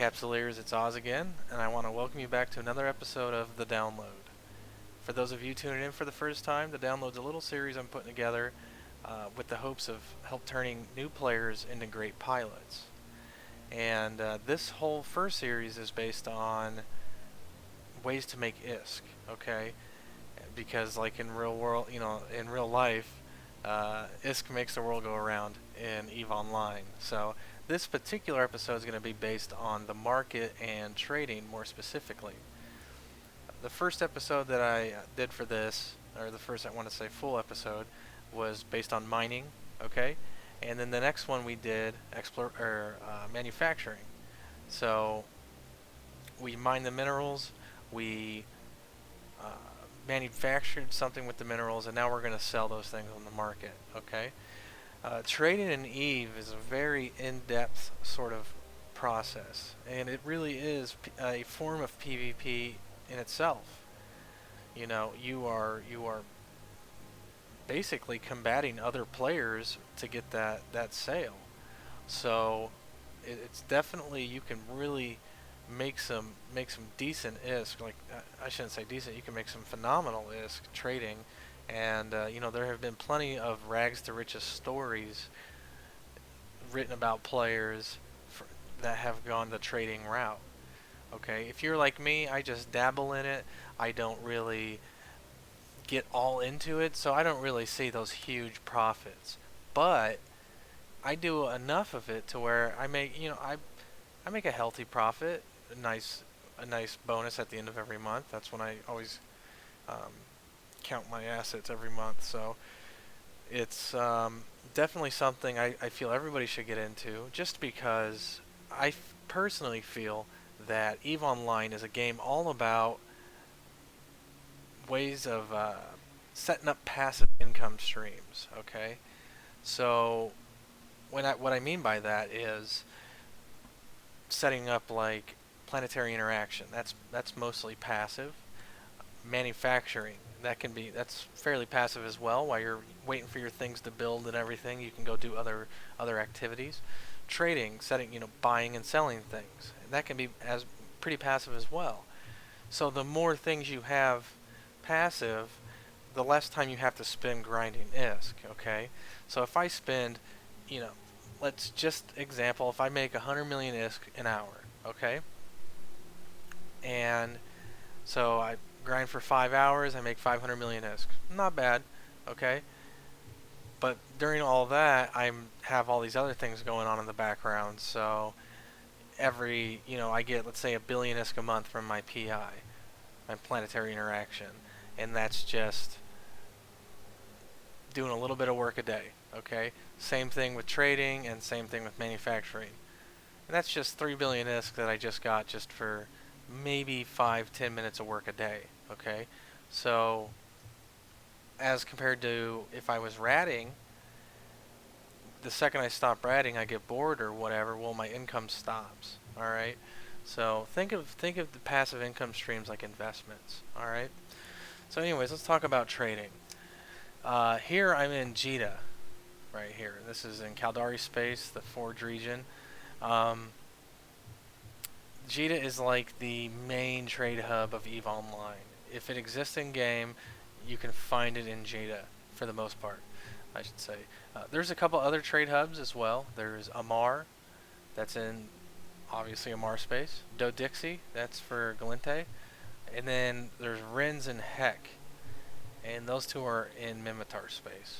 Capsuleers, it's Oz again, and I want to welcome you back to another episode of The Download. For those of you tuning in for the first time, The Download's a little series I'm putting together with the hopes of help turning new players into great pilots. And this whole first series is based on ways to make ISK, okay? Because like in real world, in real life, ISK makes the world go around in EVE Online. So this particular episode is going to be based on the market and trading more specifically. The first episode that I did for this, or the first, I want to say, full episode, was based on mining, okay? And then the next one we did manufacturing. So we mined the minerals, we manufactured something with the minerals, and now we're going to sell those things on the market, okay? Trading in EVE is a very in-depth sort of process, and it really is a form of PvP in itself. You are basically combating other players to get that sale. So it's definitely, you can really make some decent ISK. Like, I shouldn't say decent. You can make some phenomenal ISK trading. And there have been plenty of rags to riches stories written about players that have gone the trading route. Okay, if you're like me, I just dabble in it. I don't really get all into it, so I don't really see those huge profits. But I do enough of it to where I make, I make a healthy profit, a nice bonus at the end of every month. That's when I always count my assets every month. So it's definitely something I feel everybody should get into, just because I personally feel that EVE Online is a game all about ways of setting up passive income streams, okay? So what I mean by that is setting up like planetary interaction. That's mostly passive. Manufacturing, that's fairly passive as well. While you're waiting for your things to build and everything, you can go do other activities. Trading, buying and selling things, that can be as pretty passive as well. So the more things you have passive, the less time you have to spend grinding ISK, okay? So if I spend, let's just example, if I make 100 million ISK an hour, okay? And so I grind for 5 hours, I make 500 million ISK. Not bad, okay? But during all that, I have all these other things going on in the background. So I get, let's say, 1 billion ISK a month from my PI, my planetary interaction. And that's just doing a little bit of work a day, okay? Same thing with trading and same thing with manufacturing. And that's just 3 billion ISK that I just got just for maybe 5-10 minutes of work a day, okay? So as compared to if I was ratting, the second I stop ratting, I get bored or whatever, well, my income stops, all right? So think of the passive income streams like investments, all right? So anyways, let's talk about trading. Here I'm in Jita, right here. This is in Caldari space, the Forge region. Jita is like the main trade hub of EVE Online. If it exists in game, you can find it in Jita for the most part, I should say. There's a couple other trade hubs as well. There's Amar, that's in obviously Amar space. Dodixie, that's for Galente. And then there's Rins and Heck, and those two are in Mimitar space.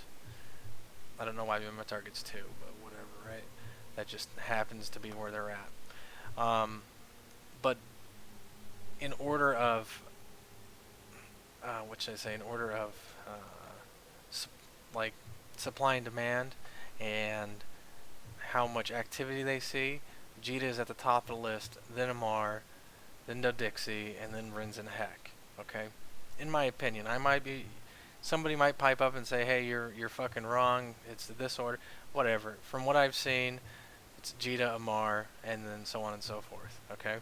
I don't know why Mimitar gets two, but whatever, right? That just happens to be where they're at. But in order of, what should I say? In order of, like supply and demand, and how much activity they see, Jita is at the top of the list. Then Amar, then Dodixie, and then Rins and Heck. Okay, in my opinion, somebody might pipe up and say, "Hey, you're fucking wrong. It's this order." Whatever. From what I've seen, it's Jita, Amar, and then so on and so forth. Okay,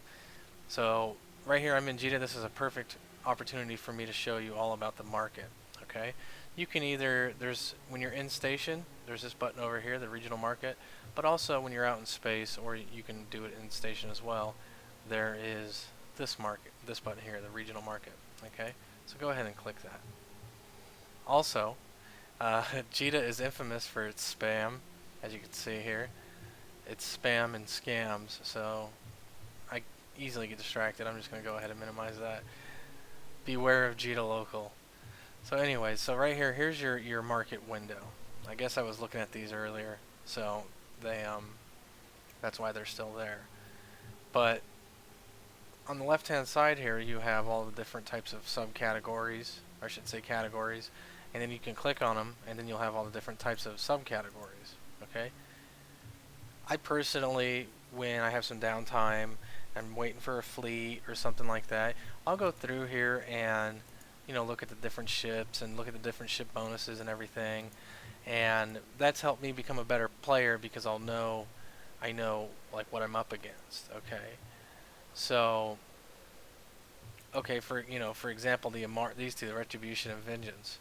so right here I'm in Jita. This is a perfect opportunity for me to show you all about the market. Okay, you can either when you're in station, there's this button over here, the regional market, but also when you're out in space, or you can do it in station as well. there is this market, this button here, the regional market. Okay, so go ahead and click that. Also, Jita is infamous for its spam, as you can see here. It's spam and scams, so I easily get distracted. I'm just going to go ahead and minimize that. Beware of Jita local. So anyways, so right here, here's your market window. I guess I was looking at these earlier, so they that's why they're still there. But on the left-hand side here, you have all the different types of subcategories, or I should say categories, and then you can click on them, and then you'll have all the different types of subcategories. Okay. I personally, when I have some downtime, I'm waiting for a fleet or something like that, I'll go through here and look at the different ships and look at the different ship bonuses and everything, and that's helped me become a better player because I know like what I'm up against. Okay, so for example, these two, the Retribution and Vengeance,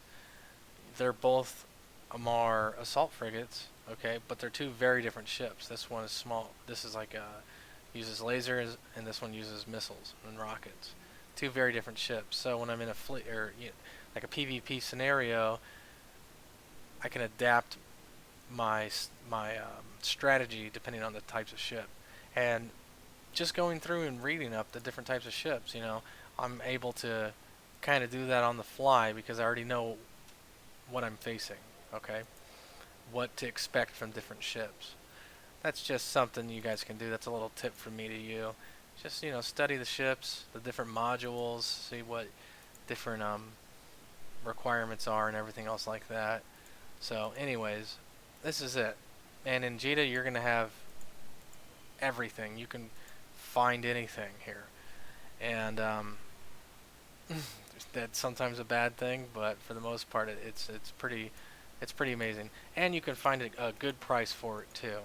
they're both Amar assault frigates. Okay, but they're two very different ships. This one is small. This is like uses lasers, and this one uses missiles and rockets. Two very different ships. So when I'm in a fleet or like a PvP scenario, I can adapt my strategy depending on the types of ship. And just going through and reading up the different types of ships, I'm able to kind of do that on the fly because I already know what I'm facing. Okay, what to expect from different ships. That's just something you guys can do. That's a little tip from me to you. Just study the ships, the different modules, see what different requirements are and everything else like that. So anyways, this is it. And in Jita, you're gonna have everything. You can find anything here, and that's sometimes a bad thing, but for the most part, it's pretty amazing. And you can find a good price for it too,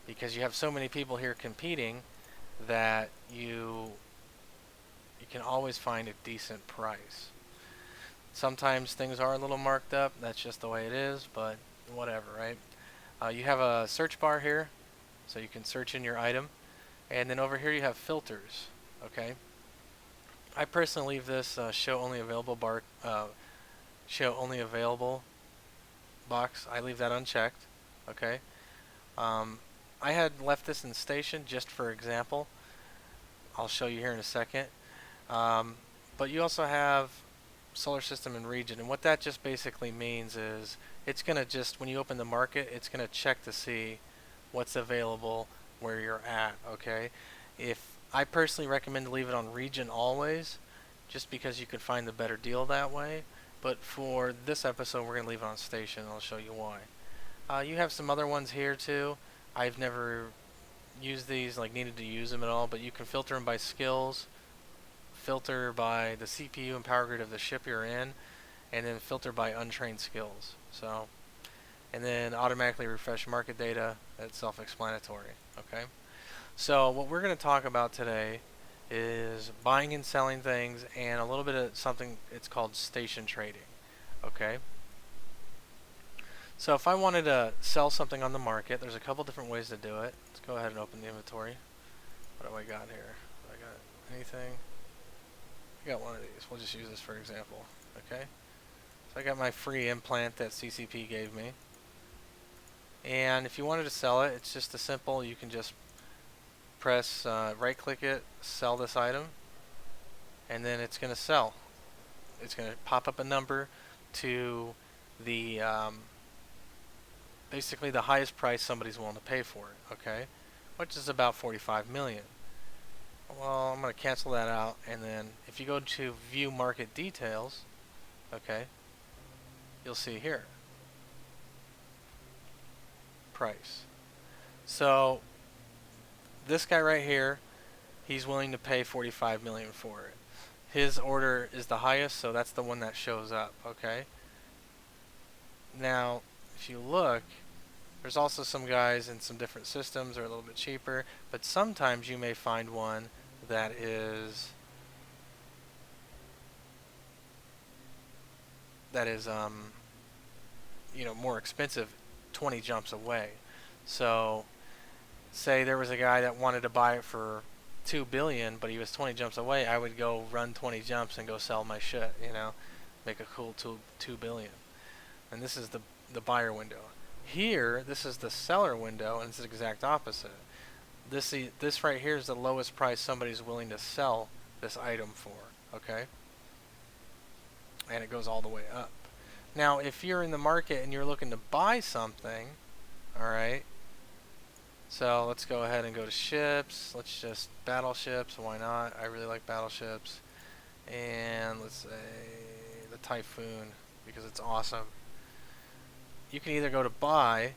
because you have so many people here competing that you can always find a decent price. Sometimes things are a little marked up. That's just the way it is, but whatever, right? You have a search bar here, so you can search in your item. And then over here you have filters, okay? I personally leave this show only available box. I leave that unchecked, okay? I had left this in station just for example. I'll show you here in a second. But you also have solar system and region, and what that just basically means is it's gonna just, when you open the market, it's gonna check to see what's available where you're at. Okay, if I personally recommend to leave it on region always, just because you can find the better deal that way. But for this episode, we're gonna leave it on station, and I'll show you why. You have some other ones here too. I've never used these, like needed to use them at all, but you can filter them by skills, filter by the CPU and power grid of the ship you're in, and then filter by untrained skills. So, and then automatically refresh market data. That's self-explanatory. Okay. So what we're going to talk about today is buying and selling things, and a little bit of something it's called station trading. Okay. So if I wanted to sell something on the market, there's a couple different ways to do it. Let's go ahead and open the inventory. What do I got here? Do I got anything? I got one of these. We'll just use this for example. Okay. So I got my free implant that CCP gave me. And if you wanted to sell it, it's just a simple, you can just press right click it, sell this item, and then it's going to sell. It's going to pop up a number to the basically the highest price somebody's willing to pay for it, okay, which is about 45 million. Well, I'm going to cancel that out, and then if you go to view market details, okay, you'll see here price. So this guy right here, he's willing to pay 45 million for it. His order is the highest, so that's the one that shows up, okay? Now, if you look, there's also some guys in some different systems that are a little bit cheaper, but sometimes you may find one that is more expensive 20 jumps away. So say there was a guy that wanted to buy it for 2 billion, but he was 20 jumps away, I would go run 20 jumps and go sell my shit, you know, make a cool 2 billion. And this is the buyer window. Here, this is the seller window, and it's the exact opposite. This right here is the lowest price somebody's willing to sell this item for, okay? And it goes all the way up. Now, if you're in the market and you're looking to buy something, alright, so let's go ahead and go to ships. Let's just battleships, why not? I really like battleships. And let's say the Typhoon, because it's awesome. You can either go to buy,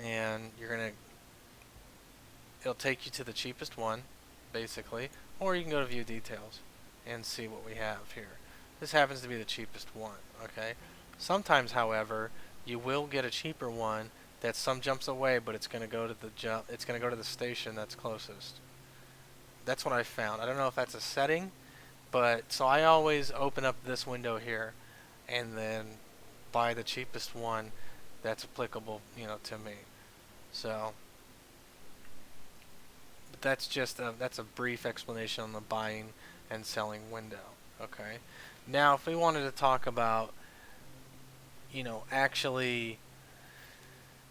and it'll take you to the cheapest one, basically, or you can go to view details and see what we have here. This happens to be the cheapest one, okay? Sometimes, however, you will get a cheaper one that's some jumps away, but it's going to go to the station that's closest. That's what I found. I don't know if that's a setting, but so I always open up this window here and then buy the cheapest one that's applicable, you know, to me. So but that's just that's a brief explanation on the buying and selling window, okay? Now, if we wanted to talk about, you know, actually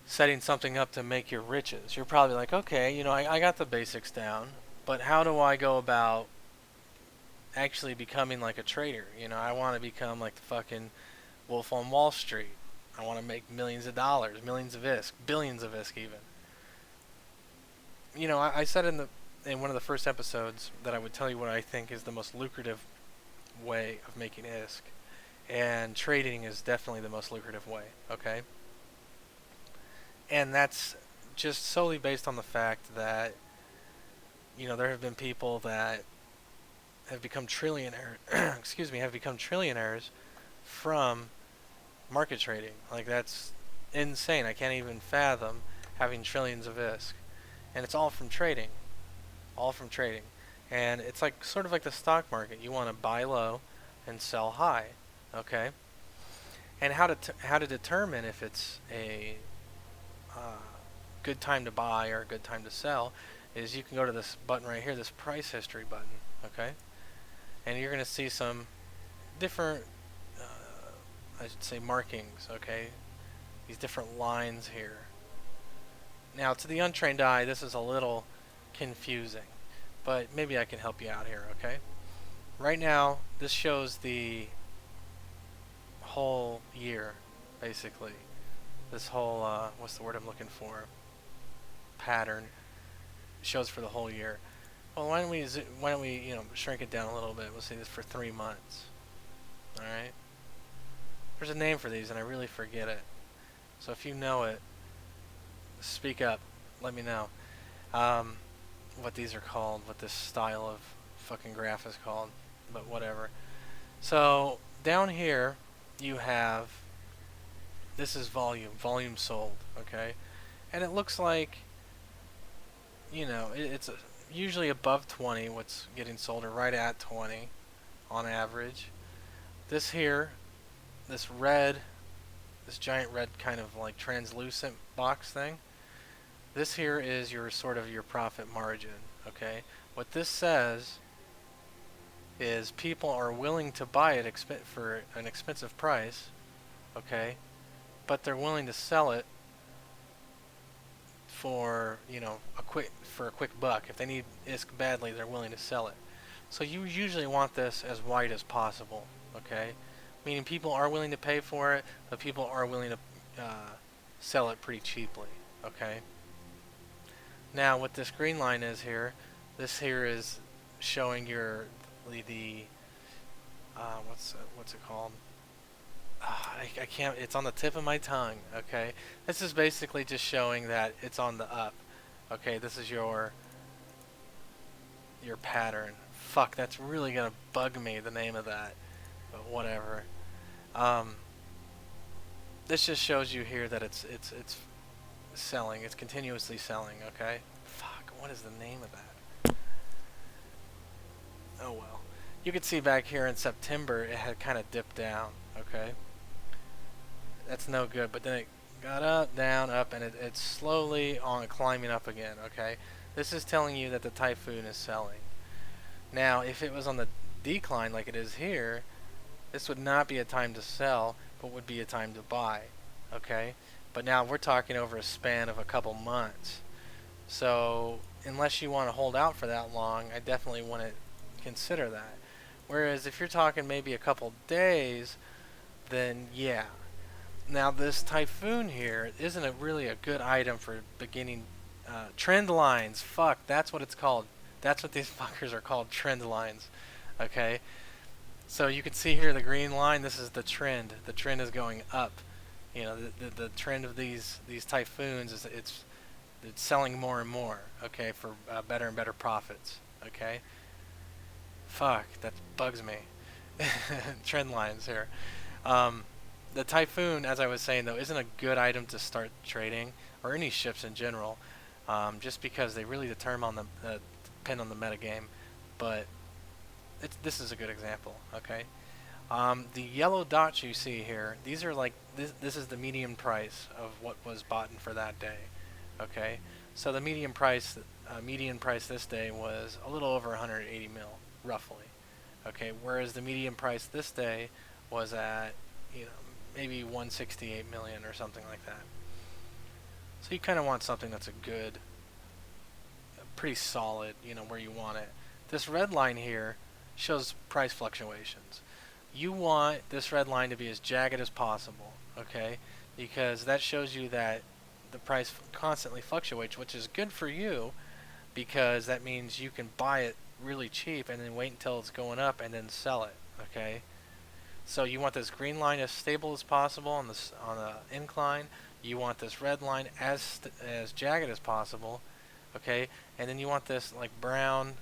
setting something up to make your riches, you're probably like, okay, you know, I got the basics down, but how do I go about actually becoming like a trader? You know, I want to become like the fucking Wolf on Wall Street. I want to make millions of dollars, millions of ISK, billions of ISK even. You know, I said in one of the first episodes that I would tell you what I think is the most lucrative way of making ISK, and trading is definitely the most lucrative way, okay? And that's just solely based on the fact that, you know, there have been people that have become trillionaires, excuse me, have become trillionaires from market trading. Like, that's insane. I can't even fathom having trillions of ISK. And it's all from trading. All from trading. And it's like sort of like the stock market. You want to buy low and sell high, okay? And how to determine if it's a good time to buy or a good time to sell is you can go to this button right here, this price history button, okay? And you're going to see some different, I should say, markings, okay? These different lines here. Now, to the untrained eye, this is a little confusing, but maybe I can help you out here, okay? Right now, this shows the whole year, basically. This whole, what's the word I'm looking for? Pattern shows for the whole year. Well, why don't we, you know, shrink it down a little bit? We'll say this for 3 months. All right. There's a name for these, and I really forget it. So if you know it, speak up. Let me know what these are called, what this style of fucking graph is called. But whatever. So down here, you have, this is volume sold, okay? And it looks like, you know, it's usually above 20 what's getting sold, or right at 20 on average. This here, this giant red kind of like translucent box thing, this here is your sort of your profit margin, okay? What this says is people are willing to buy it for an expensive price, okay? But they're willing to sell it for, you know, a quick buck. If they need ISK badly, they're willing to sell it. So you usually want this as wide as possible, okay? Meaning people are willing to pay for it, but people are willing to sell it pretty cheaply, okay? Now, what this green line is here, this here is showing your what's it called? I can't. It's on the tip of my tongue. Okay, this is basically just showing that it's on the up. Okay, this is your pattern. Fuck, that's really gonna bug me, the name of that. But whatever. This just shows you here that it's selling. It's continuously selling. Okay. Fuck. What is the name of that? Oh well. You can see back here in September it had kind of dipped down. Okay. That's no good. But then it got up, down, up, and it's slowly on climbing up again. Okay. This is telling you that the Typhoon is selling. Now, if it was on the decline like it is here, this would not be a time to sell, but would be a time to buy. Okay? But now we're talking over a span of a couple months. So, unless you want to hold out for that long, I definitely want to consider that. Whereas if you're talking maybe a couple days, then yeah. Now this Typhoon here isn't really a good item for beginning trend lines. Fuck, that's what it's called. That's what these fuckers are called, trend lines. Okay? So you can see here the green line, this is the trend. The trend is going up. You know, the trend of these Typhoons is it's selling more and more, okay, for better and better profits, okay? Fuck, that bugs me. Trend lines here. The Typhoon, as I was saying though, isn't a good item to start trading, or any ships in general, just because they really depend on the metagame. But this is a good example, okay? The yellow dots you see here, these are like, this is the median price of what was bought for that day, okay? So the median price this day was a little over 180 mil, roughly, okay? Whereas the median price this day was at, you know, maybe 168 million or something like that. So you kind of want something that's a good, pretty solid, you know, where you want it. This red line here shows price fluctuations. You want this red line to be as jagged as possible, okay? Because that shows you that the price constantly fluctuates, which is good for you because that means you can buy it really cheap and then wait until it's going up and then sell it, okay? So you want this green line as stable as possible on the incline. You want this red line as jagged as possible, okay? And then you want this like brown,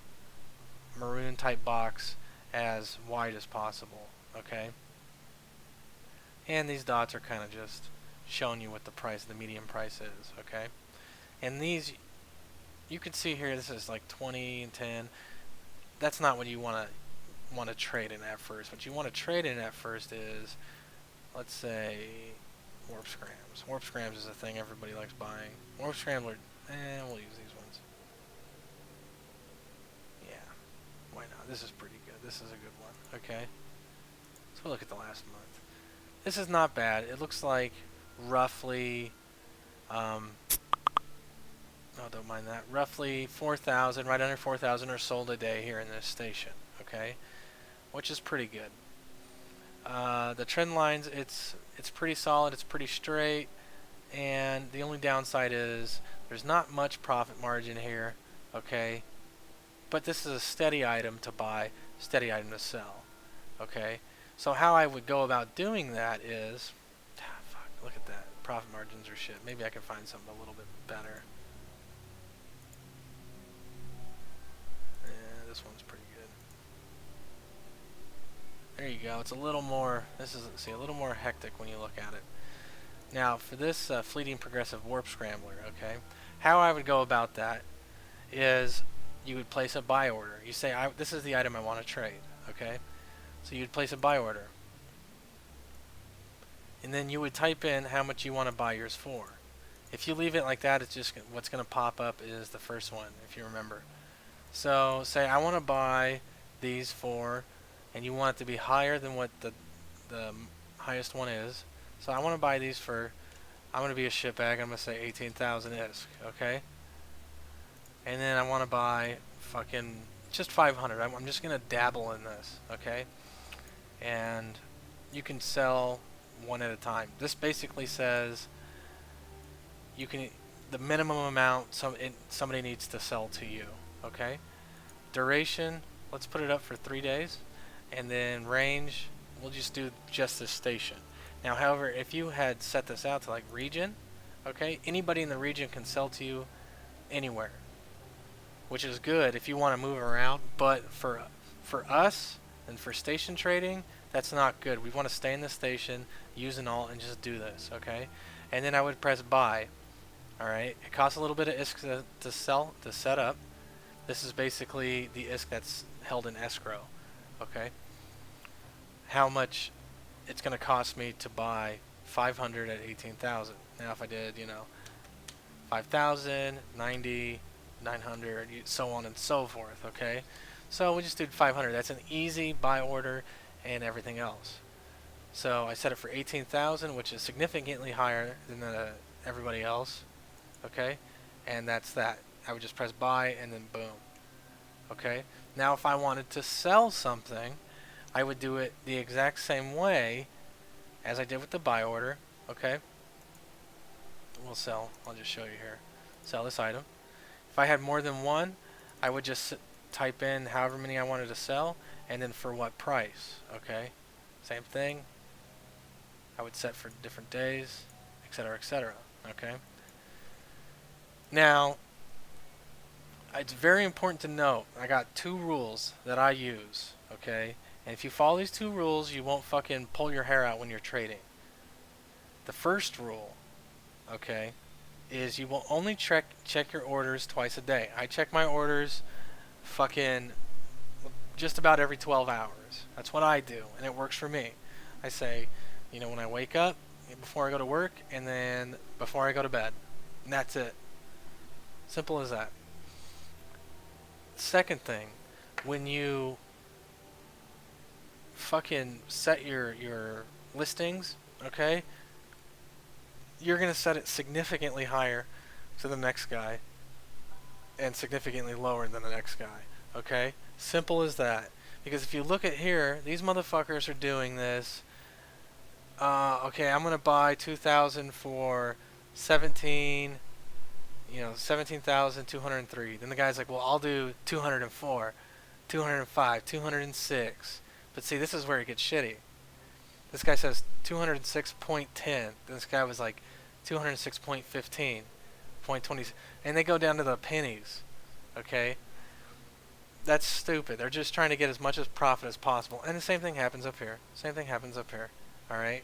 maroon type box as wide as possible, okay? And these dots are kind of just showing you what the price, the median price is, okay? And these, you can see here, this is like 20 and 10. That's not what you want to trade in at first. What you want to trade in at first is, let's say, Warp Scrams. Warp Scrams is a thing everybody likes buying. Warp Scrambler, we'll use these ones. Yeah, why not? This is pretty good. This is a good one, okay? Let's go look at the last month. This is not bad. It looks like roughly, oh, don't mind that, roughly 4,000, right under 4,000 are sold a day here in this station, okay? Which is pretty good. The trend lines, it's pretty solid, it's pretty straight, and the only downside is there's not much profit margin here, okay? But this is a steady item to buy, steady item to sell, okay? So how I would go about doing that is, fuck, look at that, profit margins are shit. Maybe I can find something a little bit better. Yeah, this one's pretty good. There you go. It's a little more, a little more hectic when you look at it. Now, for this fleeting progressive warp scrambler, okay, how I would go about that is you would place a buy order. You say, this is the item I want to trade, okay? So you'd place a buy order. And then you would type in how much you want to buy yours for. If you leave it like that, it's just what's going to pop up is the first one, if you remember. So say I want to buy these for, and you want it to be higher than what the highest one is. So I want to buy these for, I'm going to be a shitbag, I'm going to say 18,000 ISK, okay? And then I want to buy fucking just 500. I'm just going to dabble in this, okay? And you can sell one at a time. This basically says you can, the minimum amount somebody needs to sell to you, okay? Duration, let's put it up for 3 days. And then range, we'll just do just this station. Now, however, if you had set this out to like region, okay, anybody in the region can sell to you anywhere, which is good if you want to move around. But for us and for station trading, that's not good. We want to stay in the station, use an alt, and just do this, okay? And then I would press buy. All right, it costs a little bit of ISK to set up. This is basically the ISK that's held in escrow, okay? How much it's going to cost me to buy 500 at 18,000. Now if I did, 5,000, 90, 900, so on and so forth, okay? So we just did 500. That's an easy buy order and everything else. So I set it for 18,000, which is significantly higher than everybody else, okay? And that's that. I would just press buy and then boom, okay? Now if I wanted to sell something, I would do it the exact same way as I did with the buy order, okay? We'll sell. I'll just show you here. Sell this item. If I had more than one, I would just type in however many I wanted to sell and then for what price, okay? Same thing. I would set for different days, etc., okay? Now, it's very important to note, I got 2 rules that I use, okay? And if you follow these 2 rules, you won't fucking pull your hair out when you're trading. The first rule, okay, is you will only check your orders twice a day. I check my orders fucking just about every 12 hours. That's what I do, and it works for me. I say, you know, when I wake up, before I go to work, and then before I go to bed. And that's it. Simple as that. Second thing, when you fucking set your listings, okay, you're going to set it significantly higher to the next guy and significantly lower than the next guy, okay? Simple as that. Because if you look at here, these motherfuckers are doing this. Okay, I'm going to buy 2,000 for 17,203. Then the guy's like, well, I'll do 204, 205, 206. But see, this is where it gets shitty. This guy says 206.10. Then this guy was like 206.15, 0.20, and they go down to the pennies. Okay? That's stupid. They're just trying to get as much as profit as possible. And the same thing happens up here. Same thing happens up here. All right?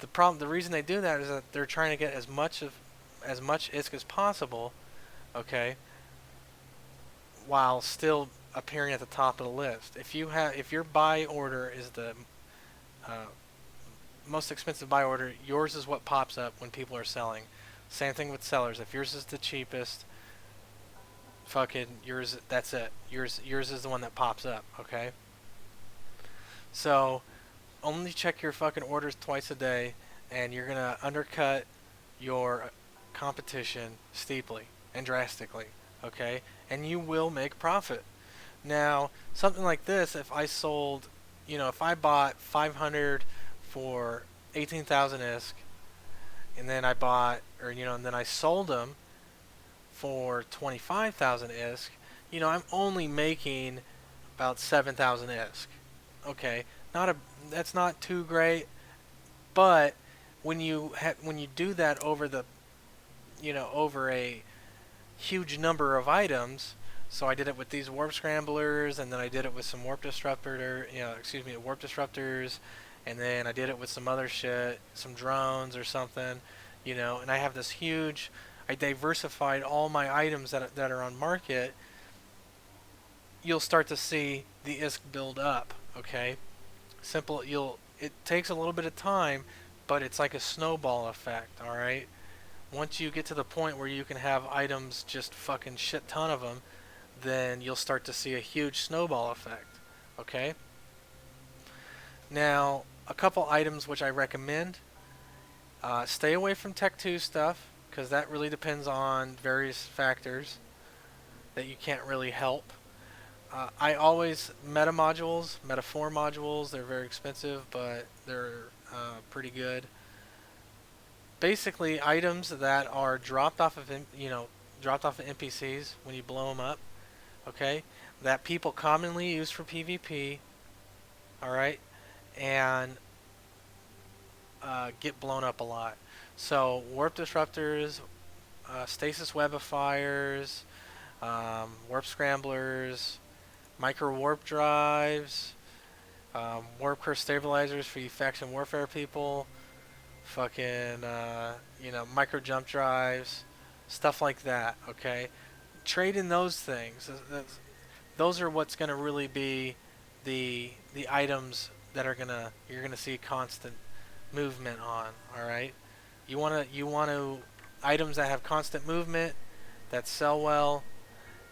The reason they do that is that they're trying to get as much ISK as possible, okay? While still appearing at the top of the list. If your buy order is the most expensive buy order, yours is what pops up when people are selling. Same thing with sellers. If yours is the cheapest, fucking yours, that's it. Yours is the one that pops up, okay? So only check your fucking orders twice a day, and you're gonna undercut your competition steeply and drastically, okay? And you will make profit. Now, something like this, if I sold, if I bought 500 for 18,000 ISK, and then I and then I sold them for 25,000 ISK, I'm only making about 7,000 ISK. Okay, that's not too great, but when you do that over over a huge number of items, so I did it with these warp scramblers, and then I did it with some warp disruptors, and then I did it with some other shit, some drones or something, and I have this huge, I diversified all my items that are on market. You'll start to see the ISK build up, okay? It takes a little bit of time, but it's like a snowball effect, all right? Once you get to the point where you can have items, just fucking shit ton of them, then you'll start to see a huge snowball effect, okay? Now, a couple items which I recommend. Stay away from Tech 2 stuff, because that really depends on various factors that you can't really help. I always, meta 4 modules, they're very expensive, but they're pretty good. Basically, items that are dropped off of NPCs when you blow them up, okay, that people commonly use for PvP, alright, and get blown up a lot. So, warp disruptors, stasis webifiers, warp scramblers, micro warp drives, warp curse stabilizers for you faction warfare people, fucking, micro jump drives, stuff like that, okay? Trade in those things. Those are what's going to really be the items that you're gonna see constant movement on, all right? You want to items that have constant movement, that sell well,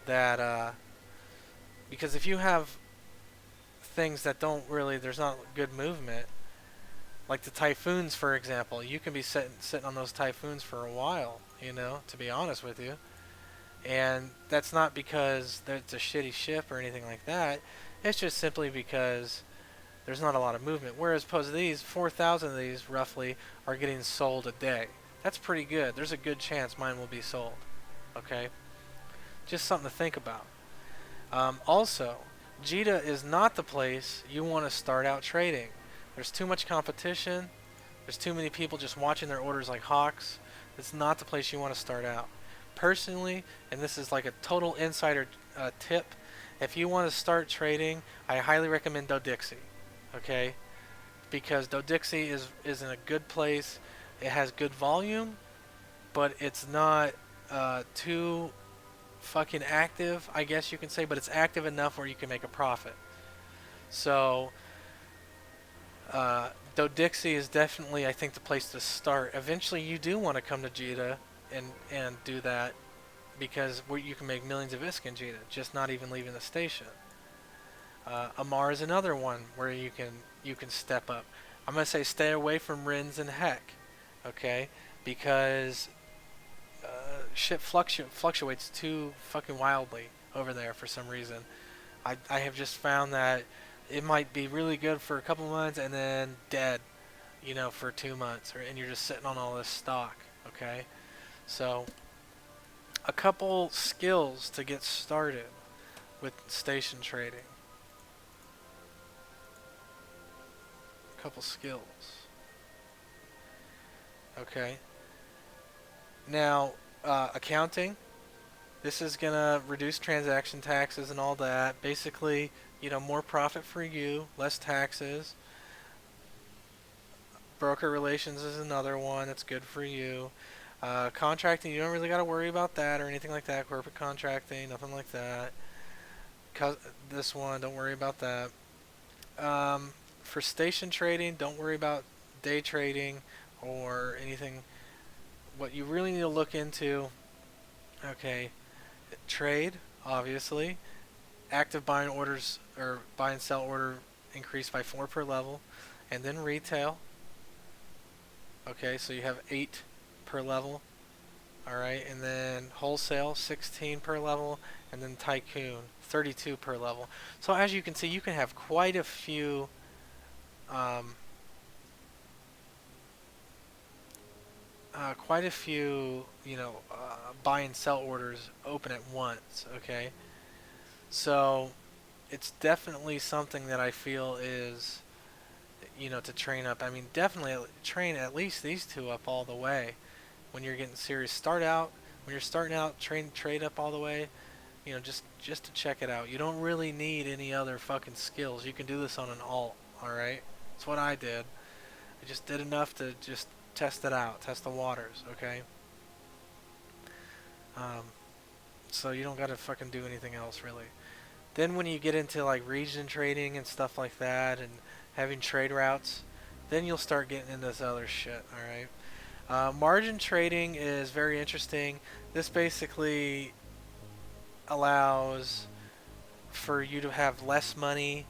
that because if you have things that don't really, there's not good movement, like the typhoons, for example, you can be sitting on those typhoons for a while, to be honest with you. And that's not because it's a shitty ship or anything like that. It's just simply because there's not a lot of movement. Whereas opposed to these, 4,000 of these roughly are getting sold a day. That's pretty good. There's a good chance mine will be sold. Okay? Just something to think about. Also, JITA is not the place you want to start out trading. There's too much competition. There's too many people just watching their orders like hawks. It's not the place you want to start out. Personally, and this is like a total insider tip, if you want to start trading, I highly recommend Dodixie. Okay? Because Dodixie is in a good place. It has good volume, but it's not too fucking active, I guess you can say, but it's active enough where you can make a profit. So, Dodixie is definitely, I think, the place to start. Eventually, you do want to come to JITA and do that because you can make millions of ISK in JITA, just not even leaving the station. Amar is another one where you can step up. I'm gonna say stay away from RINs and Heck, okay? Because shit fluctuates too fucking wildly over there for some reason. I have just found that it might be really good for a couple months and then dead, for 2 months, and you're just sitting on all this stock, okay? So, a couple skills to get started with station trading. A couple skills. Okay. Now, accounting. This is going to reduce transaction taxes and all that. Basically, more profit for you, less taxes. Broker relations is another one that's good for you. Contracting, you don't really got to worry about that or anything like that. Corporate contracting, nothing like that. This one, don't worry about that. For station trading, don't worry about day trading or anything. What you really need to look into, okay, trade, obviously. Active buying orders or buy and sell order increased by 4 per level. And then retail. Okay, so you have 8 per level. Alright, and then wholesale, 16 per level. And then Tycoon, 32 per level. So as you can see, you can have quite a few buy and sell orders open at once, okay? So it's definitely something that I feel is, to train up. I mean, definitely train at least these two up all the way when you're getting serious. When you're starting out, trade up all the way, just to check it out. You don't really need any other fucking skills. You can do this on an alt, alright? That's what I did. I just did enough to just test it out, test the waters, okay? So you don't gotta fucking do anything else, really. Then when you get into like region trading and stuff like that and having trade routes, then you'll start getting into this other shit, alright? Margin trading is very interesting. This basically allows for you to have less money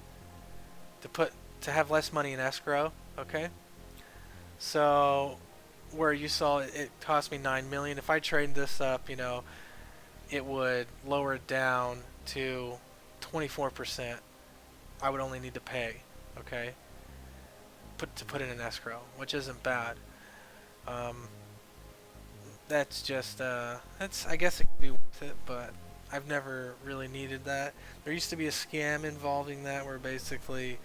to have less money in escrow, okay? So where you saw it cost me 9 million, if I trade this up, it would lower it down to 24%. I would only need to pay, okay? To put in an escrow, which isn't bad. That's just I guess it could be worth it, but I've never really needed that. There used to be a scam involving that where basically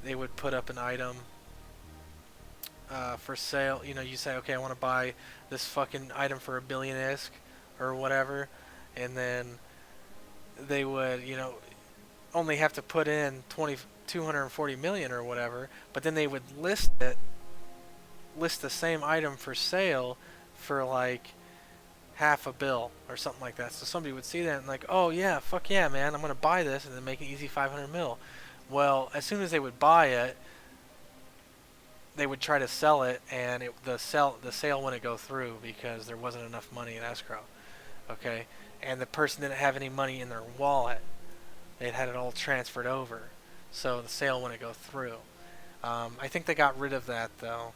they would put up an item for sale. You say, okay, I want to buy this fucking item for 1 billion ISK or whatever, and then they would, only have to put in 240 million or whatever, but then they would list the same item for sale for like half a bill or something like that. So somebody would see that and like, oh yeah, fuck yeah, man, I'm gonna buy this and then make an easy 500 mil. Well, as soon as they would buy it, they would try to sell it, and the sale wouldn't go through because there wasn't enough money in escrow. okay, and the person didn't have any money in their wallet. They'd had it all transferred over, so the sale wouldn't go through. I think they got rid of that though,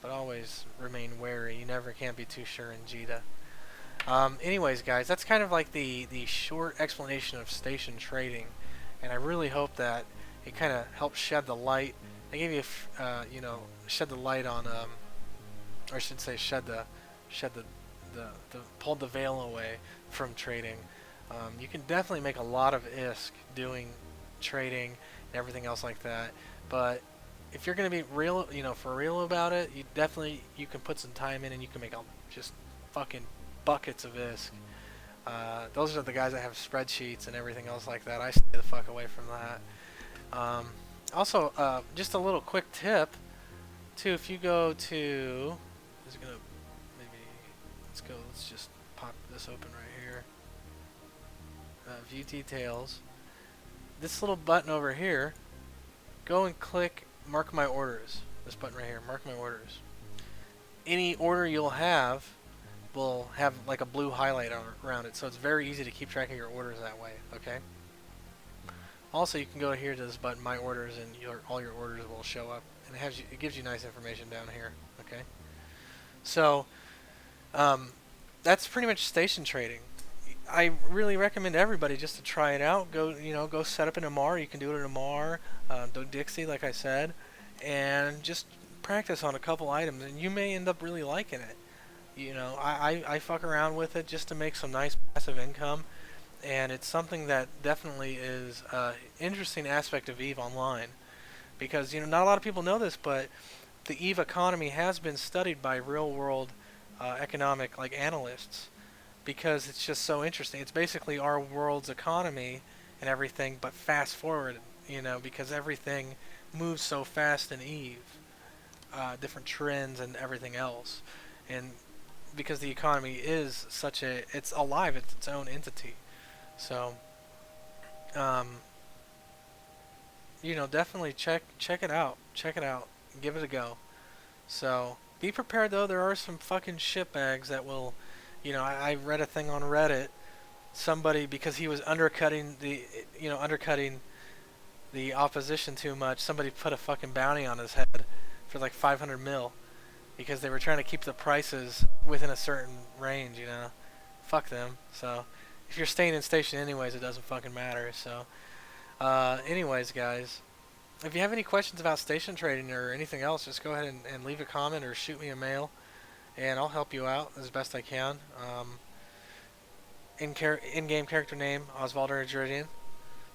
but always remain wary. You never can be too sure in JITA. Anyways, guys, that's kind of like the short explanation of station trading, and I really hope that it kind of helps shed the light. I gave you, shed the light on, or I should say, pulled the veil away from trading. You can definitely make a lot of ISK doing trading and everything else like that, but if you're going to be real, for real about it, you can put some time in and you can make just fucking buckets of ISK. Those are the guys that have spreadsheets and everything else like that. I stay the fuck away from that. Also, just a little quick tip, too. If you go to, let's just pop this open right here. View details. This little button over here, go and click mark my orders. This button right here, mark my orders. Any order you'll have will have like a blue highlight around it, so it's very easy to keep track of your orders that way. Okay. Also, you can go here to this button, my orders, and all your orders will show up, and it gives you nice information down here. Okay. So that's pretty much station trading. I really recommend everybody just to try it out. Go set up an MR. You can do it in MR, do Dixie, like I said, and just practice on a couple items, and you may end up really liking it. I fuck around with it just to make some nice passive income, and it's something that definitely is an interesting aspect of EVE Online, because not a lot of people know this, but the EVE economy has been studied by real-world economic analysts, because it's just so interesting. It's basically our world's economy and everything, but fast forward, because everything moves so fast in EVE, different trends and everything else, and because the economy is it's alive, it's its own entity. So, definitely check it out, give it a go. So, be prepared though, there are some fucking shitbags that will, I read a thing on Reddit, somebody, because he was undercutting the opposition too much, somebody put a fucking bounty on his head for like 500 mil, because they were trying to keep the prices within a certain range, fuck them. So, if you're staying in station anyways, it doesn't fucking matter. So, anyways, guys, if you have any questions about station trading or anything else, just go ahead and leave a comment or shoot me a mail, and I'll help you out as best I can. In-game character name, Oswald Daytrading.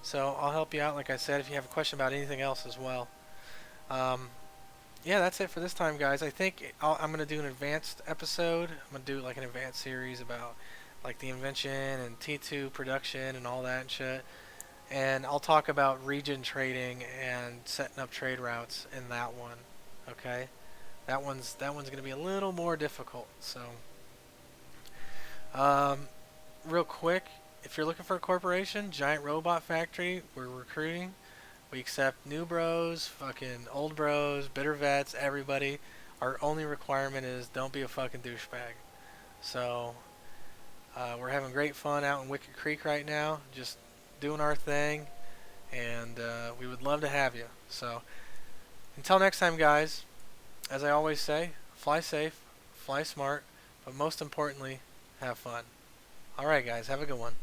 So I'll help you out, like I said, if you have a question about anything else as well. Yeah, that's it for this time, guys. I think I'm going to do an advanced episode. I'm going to do like an advanced series about like the invention and T2 production and all that and shit. And I'll talk about region trading and setting up trade routes in that one. Okay? That one's going to be a little more difficult. So, real quick, if you're looking for a corporation, Giant Robot Factory, we're recruiting. We accept new bros, fucking old bros, bitter vets, everybody. Our only requirement is don't be a fucking douchebag. So, we're having great fun out in Wicked Creek right now, just doing our thing, and we would love to have you. So, until next time, guys, as I always say, fly safe, fly smart, but most importantly, have fun. Alright, guys, have a good one.